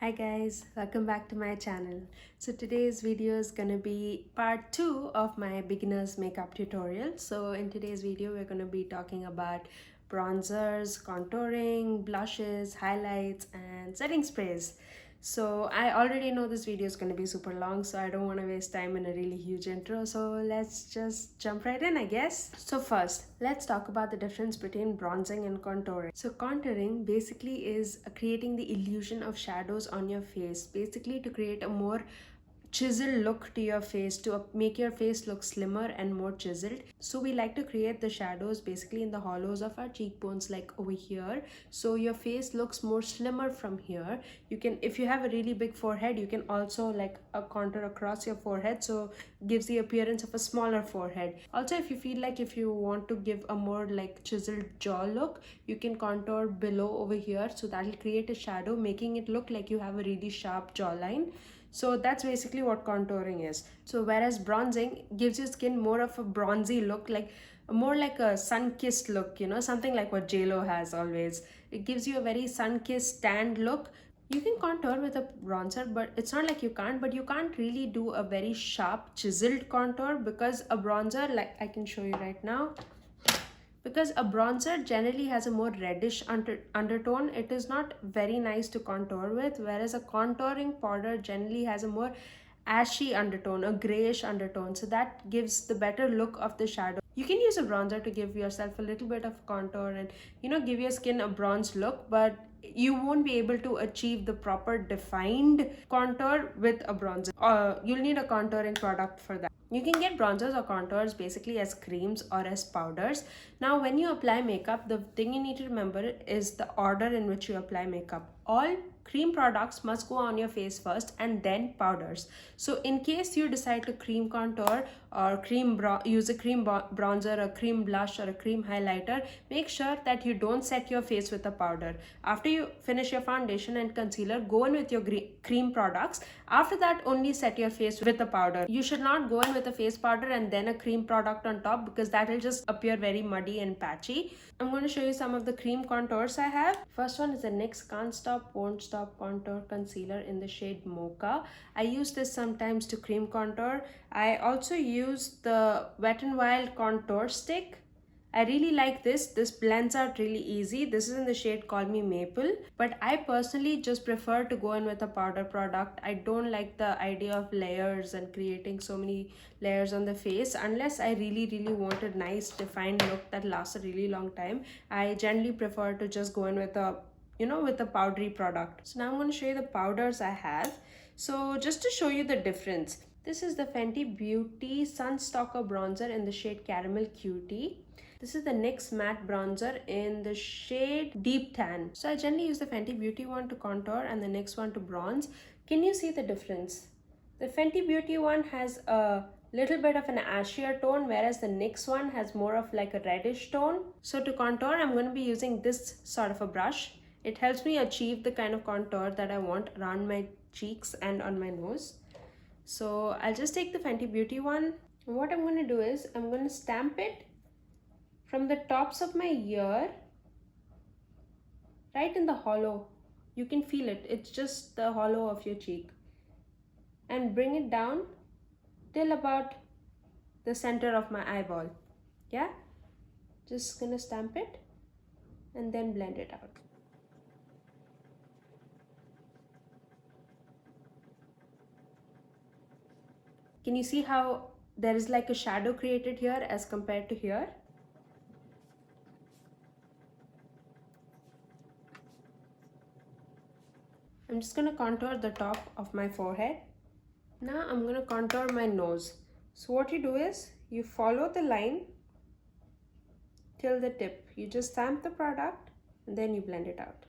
Hi guys, welcome back to my channel. So today's video is gonna be part 2 of my beginner's makeup tutorial. So in today's video we're gonna be talking about bronzers, contouring, blushes, highlights and setting sprays. So I already know this video is going to be super long, so I don't want to waste time in a really huge intro. So let's just jump right in, I guess. So first, let's talk about the difference between bronzing and contouring. So contouring basically is creating the illusion of shadows on your face, basically to create a more chiseled look to your face, to make your face look slimmer and more chiseled. So we like to create the shadows basically in the hollows of our cheekbones, like over here, so your face looks more slimmer from here. You can, if you have a really big forehead, you can also like a contour across your forehead, so gives the appearance of a smaller forehead. Also, if you feel like if you want to give a more like chiseled jaw look, you can contour below over here, so that will create a shadow, making it look like you have a really sharp jawline. So that's basically what contouring is. So whereas bronzing gives your skin more of a bronzy look, like more like a sun-kissed look, you know, something like what JLo has always. It gives you a very sun-kissed tanned look. You can contour with a bronzer, but it's not like you can't, but you can't really do a very sharp chiseled contour, because a bronzer, like I can show you right now, because a bronzer generally has a more reddish undertone. It is not very nice to contour with, whereas a contouring powder generally has a more ashy undertone, a grayish undertone, so that gives the better look of the shadow. You can use a bronzer to give yourself a little bit of contour and, you know, give your skin a bronze look, but you won't be able to achieve the proper defined contour with a bronzer. You'll need a contouring product for that. You can get bronzers or contours basically as creams or as powders. Now when you apply makeup, the thing you need to remember is the order in which you apply makeup. All cream products must go on your face first and then powders. So in case you decide to cream contour or use a cream bronzer, a cream blush or a cream highlighter, make sure that you don't set your face with a powder. After you finish your foundation and concealer, go in with your cream products. After that, only set your face with a powder. You should not go in with a face powder and then a cream product on top, because that will just appear very muddy and patchy. I'm going to show you some of the cream contours I have. First one is the NYX Can't Stop Won't Stop Contour Concealer in the shade Mocha. I use this sometimes to cream contour. I also use the Wet n Wild Contour Stick. I really like this. This blends out really easy. This is in the shade Call Me Maple, but I personally just prefer to go in with a powder product. I don't like the idea of layers and creating so many layers on the face unless I really want a nice defined look that lasts a really long time. I generally prefer to just go in with a, you know, with a powdery product. So now I'm going to show you the powders I have. So just to show you the difference, this is the Fenty Beauty Sunstalker Bronzer in the shade Caramel Cutie. This is the NYX Matte Bronzer in the shade Deep Tan. So I generally use the Fenty Beauty one to contour and the NYX one to bronze. Can you see the difference? The Fenty Beauty one has a little bit of an ashier tone, whereas the NYX one has more of like a reddish tone. So to contour, I'm going to be using this sort of a brush. It helps me achieve the kind of contour that I want around my cheeks and on my nose. So I'll just take the Fenty Beauty one. What I'm going to do is I'm going to stamp it from the tops of my ear right in the hollow. You can feel it. It's just the hollow of your cheek. And bring it down till about the center of my eyeball. Yeah? Just gonna stamp it and then blend it out. Can you see how there is like a shadow created here as compared to here? I'm just gonna contour the top of my forehead. Now I'm gonna contour my nose. So what you do is you follow the line till the tip. You just stamp the product and then you blend it out.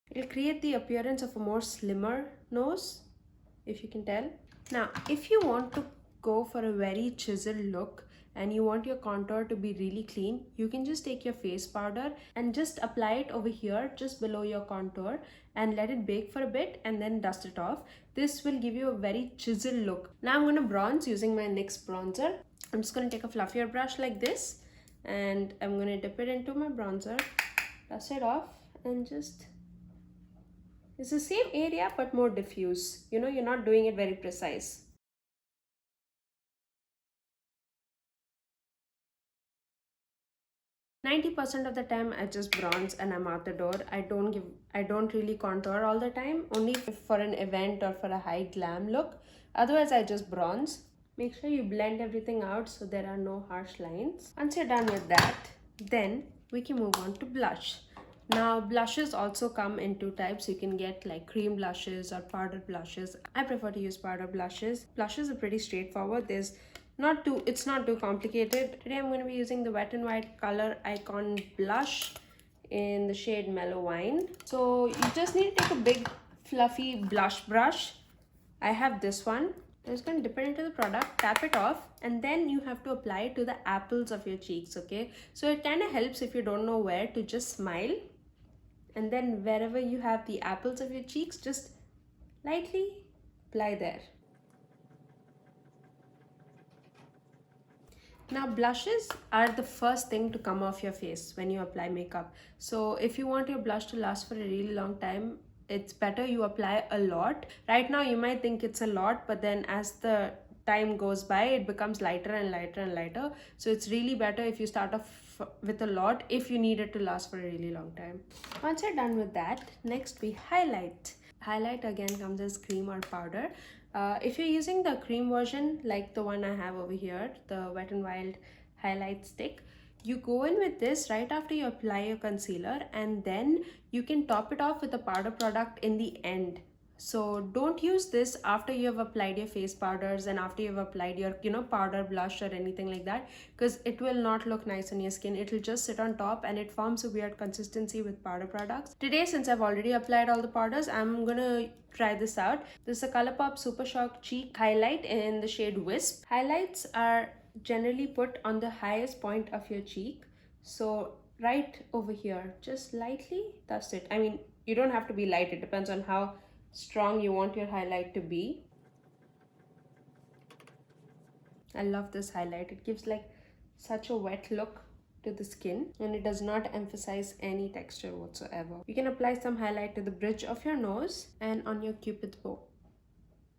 It'll create the appearance of a more slimmer nose, if you can tell. Now, if you want to go for a very chiseled look and you want your contour to be really clean, you can just take your face powder and just apply it over here just below your contour and let it bake for a bit and then dust it off. This will give you a very chiseled look. Now I'm going to bronze using my NYX bronzer. I'm just going to take a fluffier brush like this and I'm going to dip it into my bronzer dust it off and just, it's the same area but more diffuse. You know, you're not doing it very precise. %90 of the time I just bronze and I'm out the door. I don't really contour all the time, only if for an event or for a high glam look. Otherwise I just bronze. Make sure you blend everything out so there are no harsh lines. Once you're done with that, then we can move on to blush. Now blushes also come in two types. You can get like cream blushes or powder blushes. I prefer to use powder blushes. Blushes are pretty straightforward. It's not too complicated. Today I'm going to be using the Wet n White Color Icon blush in the shade Mellow Wine. So you just need to take a big fluffy blush brush. I have this one. I'm just going to dip it into the product, tap it off, and then you have to apply it to the apples of your cheeks, okay? So it kind of helps if you don't know where to just smile. And then wherever you have the apples of your cheeks, just lightly apply there. Now blushes are the first thing to come off your face when you apply makeup. So if you want your blush to last for a really long time, it's better you apply a lot. Right now you might think it's a lot, but then as the time goes by, it becomes lighter and lighter and lighter. So it's really better if you start off with a lot if you need it to last for a really long time. Once you're done with that, next we highlight. Highlight again comes as cream or powder. If you're using the cream version like the one I have over here, the Wet n Wild highlight stick, you go in with this right after you apply your concealer, and then you can top it off with a powder product in the end. So don't use this after you have applied your face powders and after you've applied your powder blush or anything like that, because it will not look nice on your skin. It will just sit on top and it forms a weird consistency with powder products. Today, since I've already applied all the powders, I'm gonna try this out. This is a Colourpop Super Cheek highlight in the shade Wisp. Highlights are generally put on the highest point of your cheek, so right over here, just lightly dust it. I mean, you don't have to be light, it depends on how strong you want your highlight to be. I love this highlight. It gives like such a wet look to the skin and it does not emphasize any texture whatsoever. You can apply some highlight to the bridge of your nose and on your cupid's bow.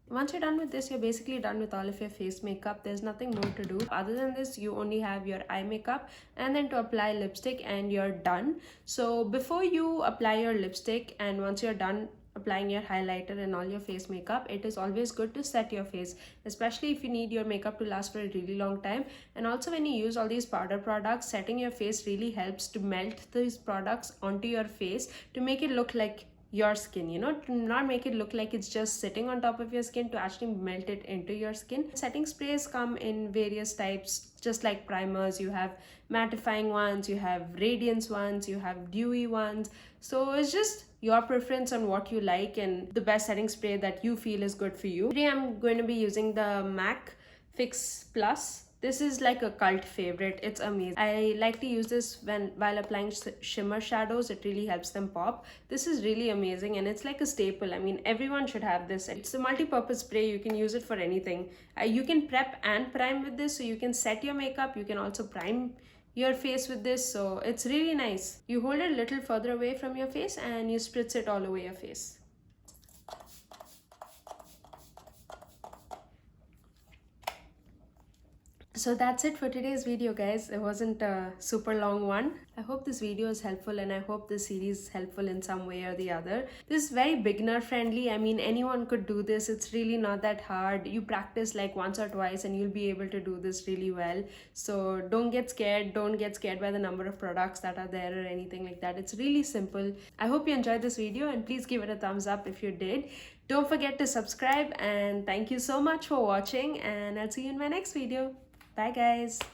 Once you're done with this, you're basically done with all of your face makeup. There's nothing more to do. Other than this, you only have your eye makeup and then to apply lipstick and you're done. So before you apply your lipstick and once you're done applying your highlighter and all your face makeup, it is always good to set your face, especially if you need your makeup to last for a really long time. And also when you use all these powder products, setting your face really helps to melt these products onto your face to make it look like your skin, to not make it look like it's just sitting on top of your skin, to actually melt it into your skin. Setting sprays come in various types, just like primers. You have mattifying ones, you have radiance ones, you have dewy ones. So it's just your preference on what you like and the best setting spray that you feel is good for you. Today I'm going to be using the MAC Fix Plus. This is like a cult favorite. It's amazing. I like to use this while applying shimmer shadows. It really helps them pop. This is really amazing and it's like a staple. I mean, everyone should have this. It's a multi-purpose spray. You can use it for anything. You can prep and prime with this, so you can set your makeup. You can also prime your face with this, so it's really nice. You hold it a little further away from your face and you spritz it all over your face. So that's it for today's video, guys. It wasn't a super long one. I hope this video is helpful and I hope this series is helpful in some way or the other. This is very beginner friendly. I mean, anyone could do this. It's really not that hard. You practice like once or twice and you'll be able to do this really well. So don't get scared. Don't get scared by the number of products that are there or anything like that. It's really simple. I hope you enjoyed this video and please give it a thumbs up if you did. Don't forget to subscribe and thank you so much for watching and I'll see you in my next video. Bye guys.